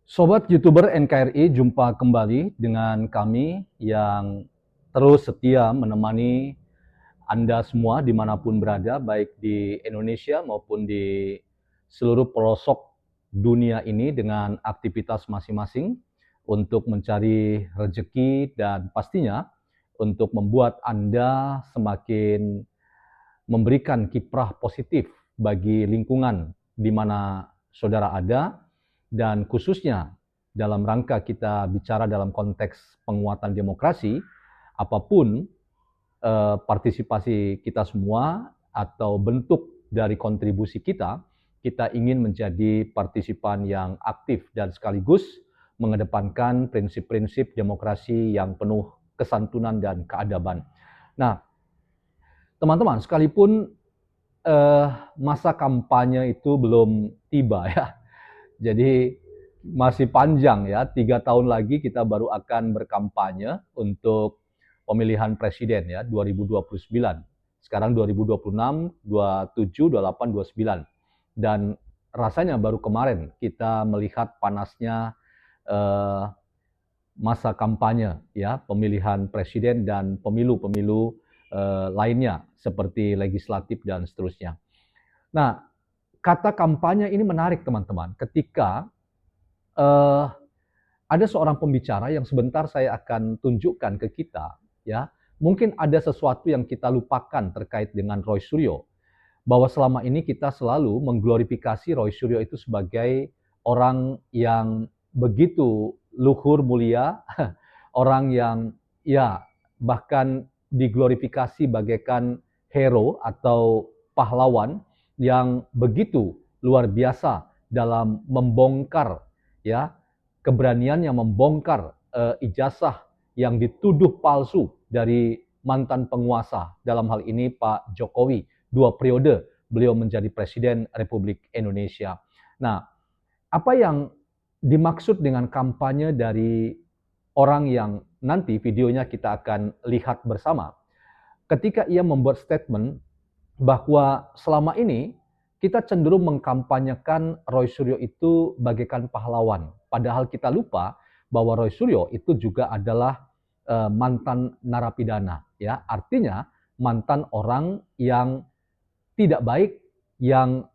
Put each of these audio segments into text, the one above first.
Sobat YouTuber NKRI, jumpa kembali dengan kami yang terus setia menemani Anda semua dimanapun berada, baik di Indonesia maupun di seluruh pelosok dunia ini dengan aktivitas masing-masing untuk mencari rezeki dan pastinya untuk membuat Anda semakin memberikan kiprah positif bagi lingkungan di mana saudara ada, dan khususnya dalam rangka kita bicara dalam konteks penguatan demokrasi, apapun partisipasi kita semua atau bentuk dari kontribusi kita, kita ingin menjadi partisipan yang aktif dan sekaligus mengedepankan prinsip-prinsip demokrasi yang penuh kesantunan dan keadaban. Nah, teman-teman, sekalipun masa kampanye itu belum tiba ya. Jadi masih panjang ya, 3 tahun lagi kita baru akan berkampanye untuk pemilihan presiden ya, 2029. Sekarang 2026, 27, 28, 29. Dan rasanya baru kemarin kita melihat panasnya eh, masa kampanye ya, pemilihan presiden dan pemilu-pemilu lainnya seperti legislatif dan seterusnya. Nah, kata kampanye ini menarik teman-teman. Ketika uh, ada seorang pembicara yang sebentar saya akan tunjukkan ke kita, ya, mungkin ada sesuatu yang kita lupakan terkait dengan Roy Suryo, bahwa selama ini kita selalu mengglorifikasi Roy Suryo itu sebagai orang yang begitu luhur mulia, orang yang ya bahkan diglorifikasi bagaikan hero atau pahlawan yang begitu luar biasa dalam membongkar ya keberanian yang membongkar ijazah yang dituduh palsu dari mantan penguasa, dalam hal ini Pak Jokowi, 2 periode beliau menjadi Presiden Republik Indonesia. Nah, apa yang dimaksud dengan kampanye dari orang yang nanti videonya kita akan lihat bersama, ketika ia membuat statement bahwa selama ini kita cenderung mengkampanyekan Roy Suryo itu bagaikan pahlawan. Padahal kita lupa bahwa Roy Suryo itu juga adalah mantan narapidana, ya. Artinya mantan orang yang tidak baik, yang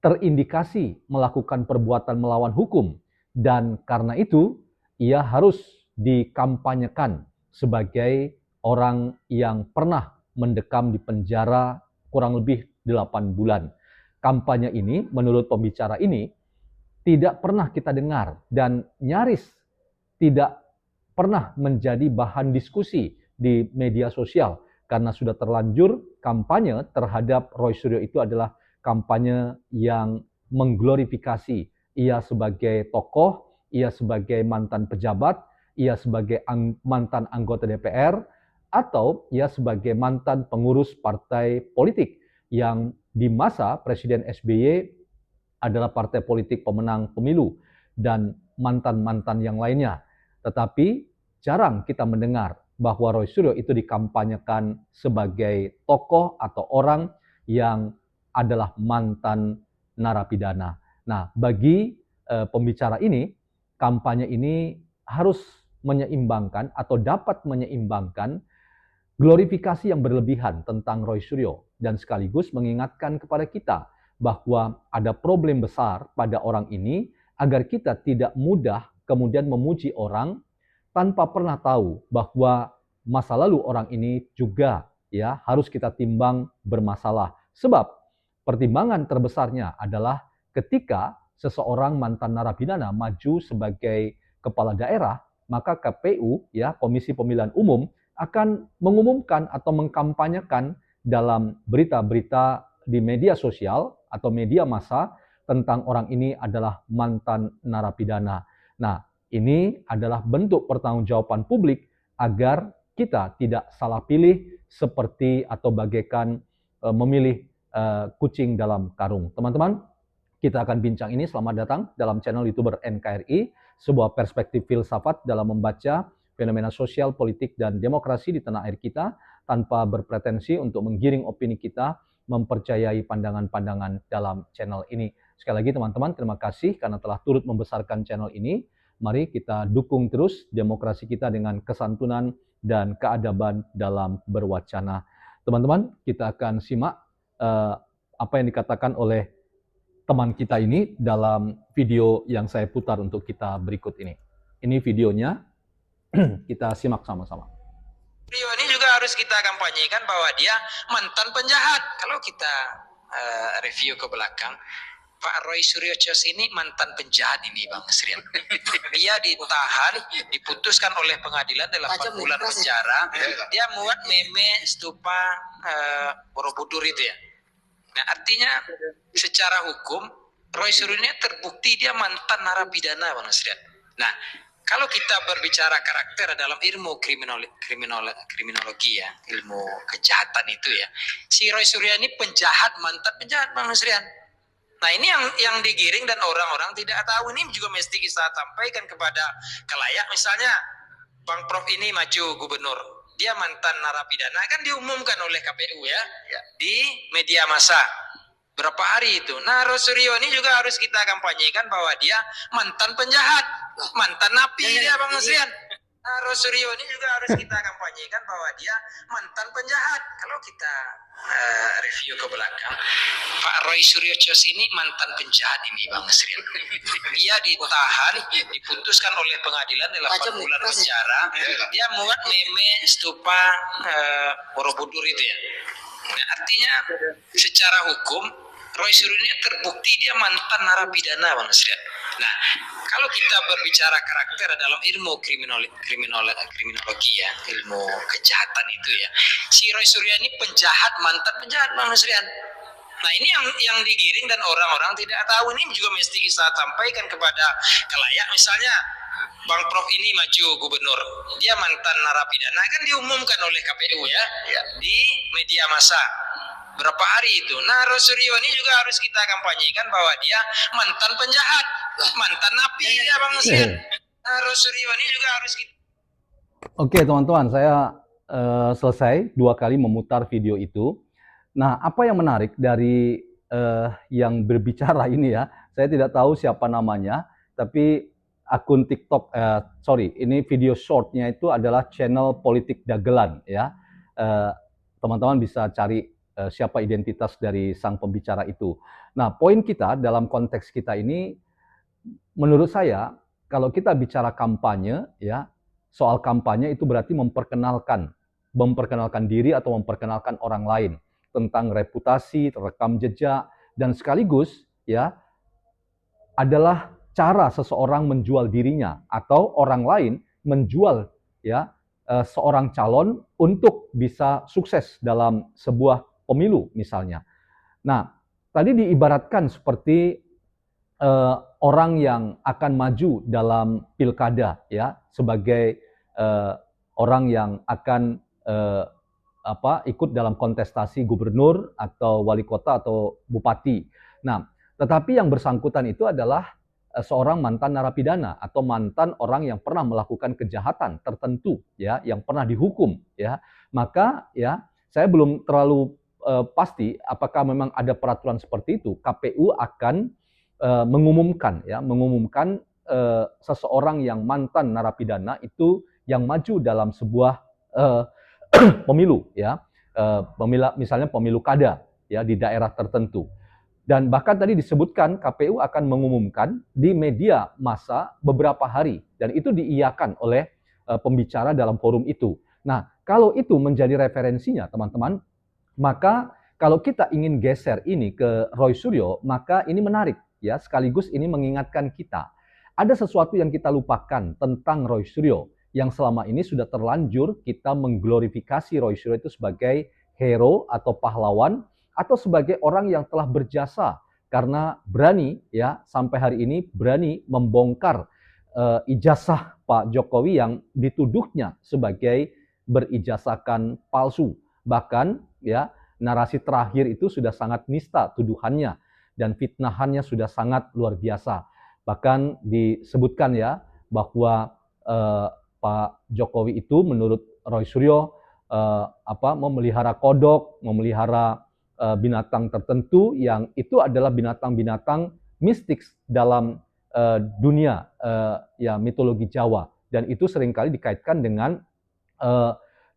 terindikasi melakukan perbuatan melawan hukum, dan karena itu ia harus dikampanyekan sebagai orang yang pernah mendekam di penjara kurang lebih 8 bulan. Kampanye ini menurut pembicara ini tidak pernah kita dengar dan nyaris tidak pernah menjadi bahan diskusi di media sosial karena sudah terlanjur kampanye terhadap Roy Suryo itu adalah kampanye yang mengglorifikasi ia sebagai tokoh, ia sebagai mantan pejabat, ia sebagai mantan anggota DPR, atau ia sebagai mantan pengurus partai politik yang di masa Presiden SBY adalah partai politik pemenang pemilu dan mantan-mantan yang lainnya. Tetapi jarang kita mendengar bahwa Roy Suryo itu dikampanyekan sebagai tokoh atau orang yang adalah mantan narapidana. Nah, bagi pembicara ini, kampanye ini harus menyeimbangkan atau dapat menyeimbangkan glorifikasi yang berlebihan tentang Roy Suryo dan sekaligus mengingatkan kepada kita bahwa ada problem besar pada orang ini agar kita tidak mudah kemudian memuji orang tanpa pernah tahu bahwa masa lalu orang ini juga ya harus kita timbang bermasalah. Sebab pertimbangan terbesarnya adalah ketika seseorang mantan narapidana maju sebagai kepala daerah, maka KPU ya Komisi Pemilihan Umum akan mengumumkan atau mengkampanyekan dalam berita-berita di media sosial atau media massa tentang orang ini adalah mantan narapidana. Nah, ini adalah bentuk pertanggungjawaban publik agar kita tidak salah pilih seperti atau bagaikan memilih kucing dalam karung. Teman-teman, kita akan bincang ini. Selamat datang dalam channel YouTuber NKRI, sebuah perspektif filsafat dalam membaca fenomena sosial, politik, dan demokrasi di tanah air kita tanpa berpretensi untuk menggiring opini kita mempercayai pandangan-pandangan dalam channel ini. Sekali lagi teman-teman, terima kasih karena telah turut membesarkan channel ini. Mari kita dukung terus demokrasi kita dengan kesantunan dan keadaban dalam berwacana. Teman-teman, kita akan simak apa yang dikatakan oleh teman kita ini dalam video yang saya putar untuk kita berikut ini. Ini videonya, kita simak sama-sama. Rio ini juga harus kita kampanyekan bahwa dia mantan penjahat. Kalau kita review ke belakang, Pak Roy Suryo Chios ini mantan penjahat ini Bang Srian. Dia ditahan, diputuskan oleh pengadilan 8 bulan penjara. Dia muat meme stupa Borobudur itu ya. Nah artinya secara hukum Roy Suryo ini terbukti dia mantan narapidana Bang Srian. Nah kalau kita berbicara karakter dalam ilmu kriminologi ya, ilmu kejahatan itu ya, si Roy Suryo ini penjahat, mantan penjahat Bang Nusrian. Nah ini yang digiring dan orang-orang tidak tahu, ini juga mesti kita sampaikan kepada kalayak. Misalnya Bang Prof ini maju gubernur, dia mantan narapidana, kan diumumkan oleh KPU ya, di media massa. Berapa hari itu? Nah, Roy Suryo ini juga harus kita kampanyekan bahwa dia mantan penjahat, mantan napi dia Bang Nusrian. Nah, Roy Suryo ini juga harus kita kampanyekan bahwa dia mantan penjahat. Kalau kita review ke belakang, Pak Roy Suryo Chios ini mantan penjahat ini Bang Nusrian. Dia ditahan, diputuskan oleh pengadilan 8 bulan penjara. Dia muat meme stupa Borobudur itu ya. Nah, artinya secara hukum Roy Suryo ini terbukti dia mantan narapidana Bang Nusrian. Nah, kalau kita berbicara karakter dalam ilmu kriminologi ya, ilmu kejahatan itu ya, si Roy Suryo ini penjahat, mantan penjahat Bang Nusrian. Nah ini yang digiring dan orang-orang tidak tahu, ini juga mesti kita sampaikan kepada kalayak. Misalnya Bang Prof ini maju gubernur, dia mantan narapidana, kan diumumkan oleh KPU ya, di media massa. Berapa hari itu? Nah, Roy Suryo ini juga harus kita kampanyekan bahwa dia mantan penjahat, mantan napi dia Bang Nusrian. Nah, Roy Suryo ini juga harus kita... Oke teman-teman, saya selesai 2 kali memutar video itu. Nah, apa yang menarik dari yang berbicara ini ya, saya tidak tahu siapa namanya, tapi akun TikTok, ini video shortnya itu adalah channel Politik Dagelan ya. Teman-teman bisa cari siapa identitas dari sang pembicara itu. Nah, poin kita dalam konteks kita ini, menurut saya, kalau kita bicara kampanye, ya, soal kampanye itu berarti memperkenalkan diri atau memperkenalkan orang lain tentang reputasi, rekam jejak, dan sekaligus, ya, adalah cara seseorang menjual dirinya atau orang lain menjual, ya, seorang calon untuk bisa sukses dalam sebuah pemilu misalnya. Nah, tadi diibaratkan seperti orang yang akan maju dalam pilkada ya, sebagai orang yang akan ikut dalam kontestasi gubernur atau wali kota atau bupati. Nah, tetapi yang bersangkutan itu adalah seorang mantan narapidana atau mantan orang yang pernah melakukan kejahatan tertentu ya, yang pernah dihukum ya. Maka ya, saya belum terlalu pasti apakah memang ada peraturan seperti itu. KPU akan mengumumkan seseorang yang mantan narapidana itu yang maju dalam sebuah pemilu ya, misalnya pemilu kada ya di daerah tertentu. Dan bahkan tadi disebutkan KPU akan mengumumkan di media massa beberapa hari, dan itu diiyakan oleh pembicara dalam forum itu. Nah, kalau itu menjadi referensinya teman-teman, maka kalau kita ingin geser ini ke Roy Suryo, maka ini menarik ya, sekaligus ini mengingatkan kita ada sesuatu yang kita lupakan tentang Roy Suryo yang selama ini sudah terlanjur kita mengglorifikasi Roy Suryo itu sebagai hero atau pahlawan atau sebagai orang yang telah berjasa karena berani ya, sampai hari ini berani membongkar ijazah Pak Jokowi yang dituduhnya sebagai berijazahkan palsu. Bahkan ya, narasi terakhir itu sudah sangat nista tuduhannya dan fitnahannya sudah sangat luar biasa. Bahkan disebutkan ya bahwa Pak Jokowi itu menurut Roy Suryo memelihara kodok, memelihara binatang tertentu yang itu adalah binatang-binatang mistik dalam dunia ya mitologi Jawa, dan itu seringkali dikaitkan dengan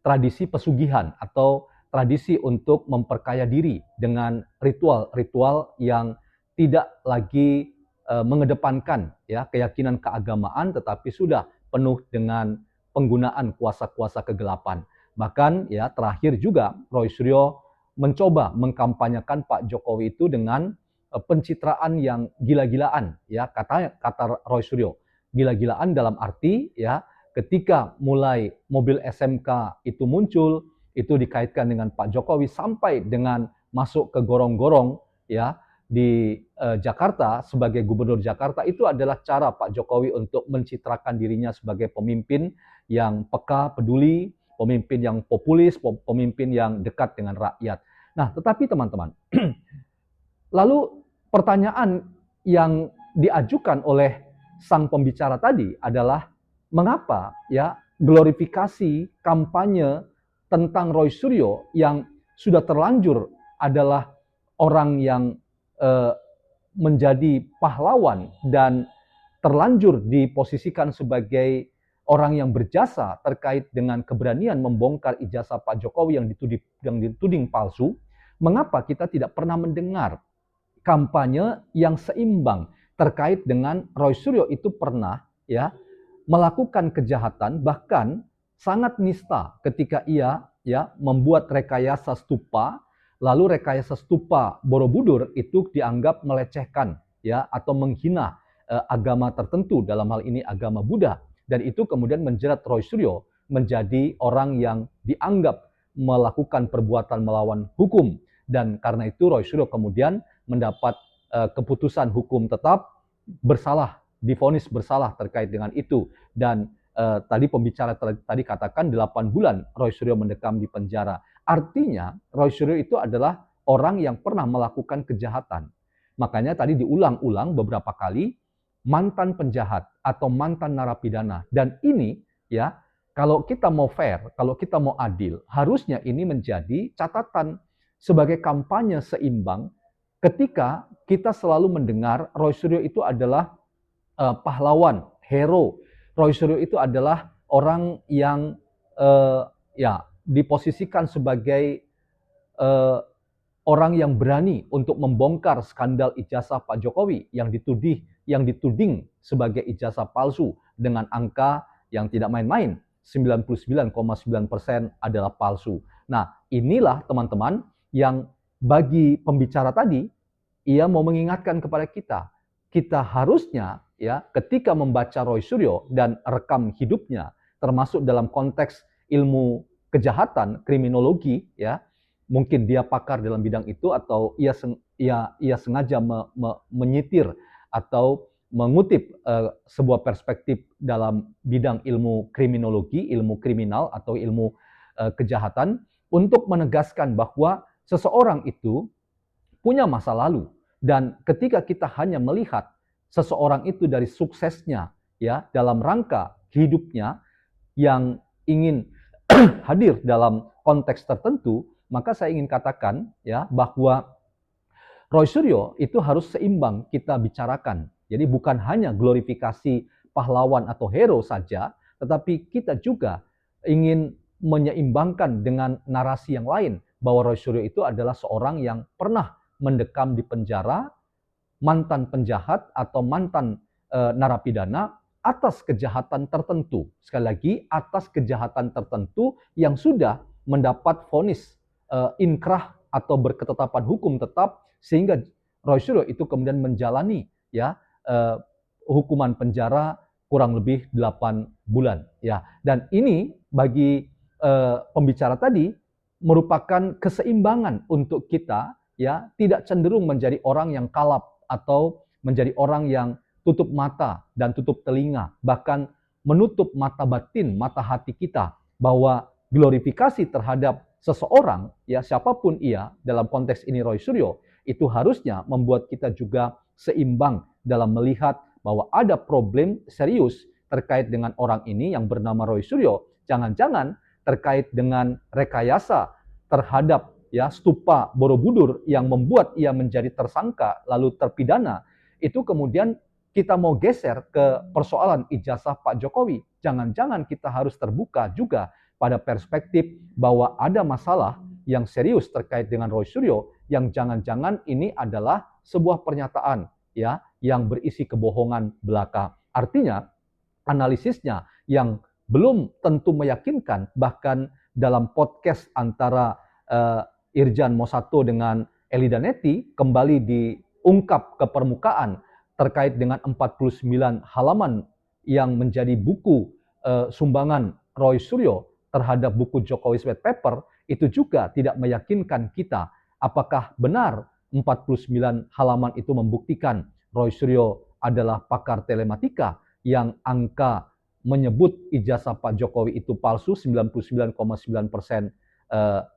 tradisi pesugihan atau tradisi untuk memperkaya diri dengan ritual-ritual yang tidak lagi mengedepankan ya keyakinan keagamaan, tetapi sudah penuh dengan penggunaan kuasa-kuasa kegelapan. Bahkan ya terakhir juga Roy Suryo mencoba mengkampanyekan Pak Jokowi itu dengan pencitraan yang gila-gilaan ya, kata Roy Suryo. Gila-gilaan dalam arti ya ketika mulai mobil SMK itu muncul, itu dikaitkan dengan Pak Jokowi sampai dengan masuk ke gorong-gorong ya di Jakarta sebagai gubernur Jakarta, itu adalah cara Pak Jokowi untuk mencitrakan dirinya sebagai pemimpin yang peka, peduli, pemimpin yang populis, pemimpin yang dekat dengan rakyat. Nah, tetapi teman-teman, lalu pertanyaan yang diajukan oleh sang pembicara tadi adalah mengapa ya glorifikasi kampanye tentang Roy Suryo yang sudah terlanjur adalah orang yang menjadi pahlawan dan terlanjur diposisikan sebagai orang yang berjasa terkait dengan keberanian membongkar ijazah Pak Jokowi yang dituding palsu, mengapa kita tidak pernah mendengar kampanye yang seimbang terkait dengan Roy Suryo itu pernah ya melakukan kejahatan, bahkan sangat nista ketika ia ya membuat rekayasa stupa, lalu rekayasa stupa Borobudur itu dianggap melecehkan ya atau menghina agama tertentu, dalam hal ini agama Buddha, dan itu kemudian menjerat Roy Suryo menjadi orang yang dianggap melakukan perbuatan melawan hukum, dan karena itu Roy Suryo kemudian mendapat keputusan hukum tetap bersalah, divonis bersalah terkait dengan itu, dan tadi pembicara tadi katakan 8 bulan Roy Suryo mendekam di penjara. Artinya Roy Suryo itu adalah orang yang pernah melakukan kejahatan. Makanya tadi diulang-ulang beberapa kali mantan penjahat atau mantan narapidana, dan ini ya kalau kita mau fair, kalau kita mau adil, harusnya ini menjadi catatan sebagai kampanye seimbang ketika kita selalu mendengar Roy Suryo itu adalah pahlawan, hero. Roy Suryo itu adalah orang yang ya diposisikan sebagai orang yang berani untuk membongkar skandal ijazah Pak Jokowi yang dituding sebagai ijazah palsu dengan angka yang tidak main-main, 99,9% adalah palsu. Nah, inilah teman-teman yang bagi pembicara tadi, ia mau mengingatkan kepada kita harusnya ya ketika membaca Roy Suryo dan rekam hidupnya, termasuk dalam konteks ilmu kejahatan, kriminologi ya, mungkin dia pakar dalam bidang itu atau ia sengaja menyitir atau mengutip sebuah perspektif dalam bidang ilmu kriminologi, ilmu kriminal atau ilmu kejahatan untuk menegaskan bahwa seseorang itu punya masa lalu, dan ketika kita hanya melihat seseorang itu dari suksesnya ya dalam rangka hidupnya yang ingin hadir dalam konteks tertentu, maka saya ingin katakan ya bahwa Roy Suryo itu harus seimbang kita bicarakan. Jadi bukan hanya glorifikasi pahlawan atau hero saja, tetapi kita juga ingin menyeimbangkan dengan narasi yang lain bahwa Roy Suryo itu adalah seorang yang pernah mendekam di penjara, mantan penjahat atau mantan narapidana atas kejahatan tertentu. Sekali lagi, atas kejahatan tertentu yang sudah mendapat vonis inkrah atau berketetapan hukum tetap, sehingga Roy Suryo itu kemudian menjalani ya hukuman penjara kurang lebih 8 bulan ya. Dan ini bagi pembicara tadi merupakan keseimbangan untuk kita ya, tidak cenderung menjadi orang yang kalap atau menjadi orang yang tutup mata dan tutup telinga, bahkan menutup mata batin, mata hati kita, bahwa glorifikasi terhadap seseorang, ya siapapun ia, dalam konteks ini Roy Suryo, itu harusnya membuat kita juga seimbang dalam melihat bahwa ada problem serius terkait dengan orang ini yang bernama Roy Suryo. Jangan-jangan terkait dengan rekayasa terhadap ya stupa Borobudur yang membuat ia menjadi tersangka lalu terpidana, itu kemudian kita mau geser ke persoalan ijazah Pak Jokowi. Jangan-jangan kita harus terbuka juga pada perspektif bahwa ada masalah yang serius terkait dengan Roy Suryo yang jangan-jangan ini adalah sebuah pernyataan ya yang berisi kebohongan belaka. Artinya analisisnya yang belum tentu meyakinkan, bahkan dalam podcast antara Irjan Mosato dengan Eli Danetti kembali diungkap ke permukaan terkait dengan 49 halaman yang menjadi buku sumbangan Roy Suryo terhadap buku Jokowi White Paper, itu juga tidak meyakinkan kita apakah benar 49 halaman itu membuktikan Roy Suryo adalah pakar telematika yang angka menyebut ijazah Pak Jokowi itu palsu, 99,9%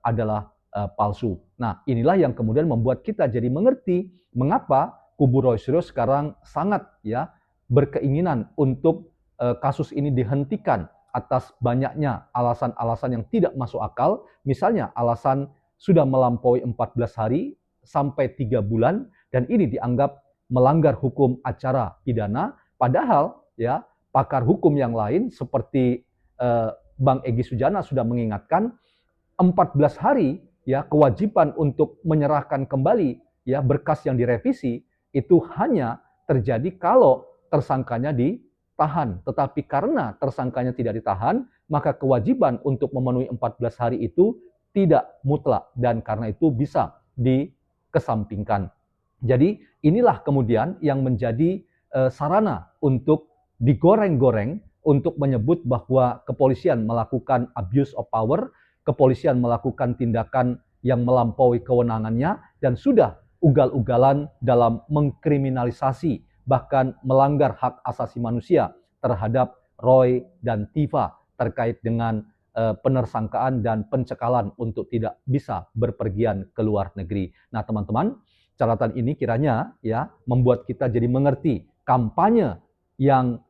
adalah palsu. Nah, inilah yang kemudian membuat kita jadi mengerti mengapa kubu Roy Suryo sekarang sangat ya berkeinginan untuk kasus ini dihentikan atas banyaknya alasan-alasan yang tidak masuk akal. Misalnya alasan sudah melampaui 14 hari sampai 3 bulan dan ini dianggap melanggar hukum acara pidana, padahal ya pakar hukum yang lain seperti Bang Egy Sujana sudah mengingatkan 14 hari ya kewajiban untuk menyerahkan kembali ya berkas yang direvisi itu hanya terjadi kalau tersangkanya ditahan. Tetapi karena tersangkanya tidak ditahan, maka kewajiban untuk memenuhi 14 hari itu tidak mutlak dan karena itu bisa dikesampingkan. Jadi inilah kemudian yang menjadi sarana untuk digoreng-goreng untuk menyebut bahwa kepolisian melakukan abuse of power, kepolisian melakukan tindakan yang melampaui kewenangannya dan sudah ugal-ugalan dalam mengkriminalisasi bahkan melanggar hak asasi manusia terhadap Roy dan Tifa terkait dengan penersangkaan dan pencekalan untuk tidak bisa berpergian ke luar negeri. Nah, teman-teman, catatan ini kiranya ya membuat kita jadi mengerti kampanye yang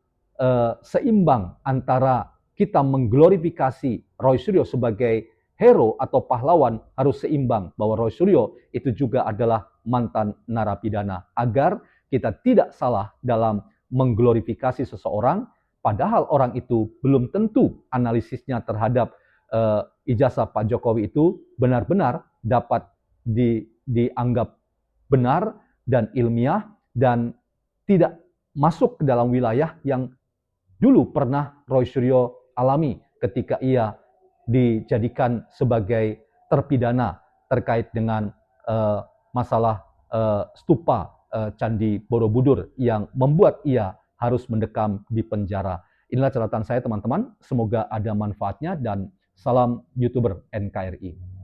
seimbang antara kita mengglorifikasi Roy Suryo sebagai hero atau pahlawan harus seimbang bahwa Roy Suryo itu juga adalah mantan narapidana agar kita tidak salah dalam mengglorifikasi seseorang padahal orang itu belum tentu analisisnya terhadap ijazah Pak Jokowi itu benar-benar dapat dianggap benar dan ilmiah dan tidak masuk ke dalam wilayah yang dulu pernah Roy Suryo alami ketika ia dijadikan sebagai terpidana terkait dengan masalah stupa Candi Borobudur yang membuat ia harus mendekam di penjara. Inilah catatan saya teman-teman, semoga ada manfaatnya dan salam YouTuber NKRI.